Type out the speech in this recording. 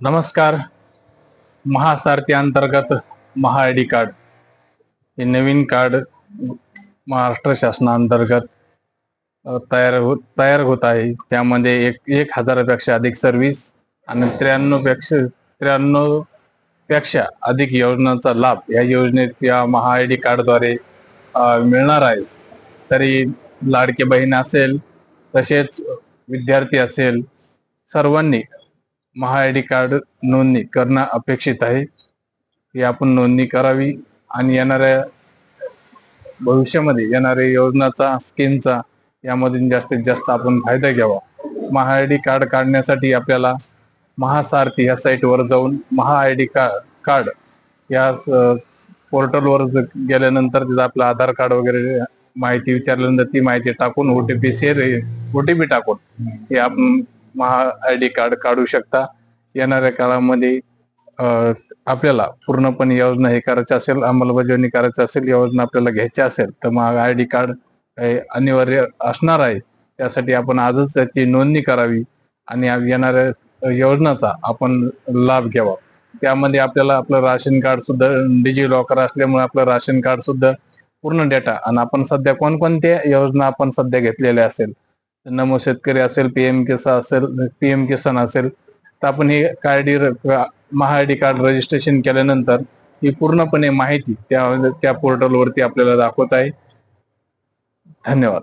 नमस्कार. महासारथी अंतर्गत महाआयडी कार्ड हे नवीन कार्ड महाराष्ट्र शासनाअंतर्गत तयार होत आहे. त्यामध्ये एक हजारापेक्षा अधिक सर्व्हिस आणि 93 पेक्षा अधिक योजनांचा लाभ या योजनेत या महाआयडी कार्डद्वारे मिळणार आहे. तरी लाडके बहीण असेल, तसेच विद्यार्थी असेल, सर्वांनी महाआयडी कार्ड नोंदणी करणं अपेक्षित आहे. ही आपण नोंदणी करावी आणि भविष्यामध्ये येणाऱ्या योजनाचा, स्कीमचा यामधून जास्तीत जास्त आपण फायदा घ्यावा. महाआयडी कार्ड काढण्यासाठी आपल्याला महासारथी या साईटवर जाऊन महाआयडी कार्ड या पोर्टलवर गेल्यानंतर तिथं आपलं आधार कार्ड वगैरे माहिती विचारल्यानंतर ती माहिती टाकून ओटीपी टाकून हे आपण महाआयडी कार्ड काढू शकता. येणाऱ्या काळामध्ये आपल्याला पूर्णपणे योजना हे करायची असेल, अंमलबजावणी करायची असेल, योजना आपल्याला घ्यायची असेल तर महाआयडी कार्ड अनिवार्य असणार आहे. त्यासाठी आपण आजच त्याची नोंदणी करावी आणि येणाऱ्या योजनाचा आपण लाभ घ्यावा. त्यामध्ये आपल्याला आपलं राशन कार्ड सुद्धा डिजी लॉकर असल्यामुळे आपलं राशन कार्ड सुद्धा पूर्ण डेटा आणि आपण सध्या कोणकोणत्या योजना आपण सध्या घेतलेल्या असेल, नमो शेतकरी असेल, पीएम किसान असेल, तर आपण हे महाआयडी कार्ड रजिस्ट्रेशन केल्यानंतर ही पूर्णपणे माहिती त्या पोर्टलवरती आपल्याला दाखवत आहे. धन्यवाद.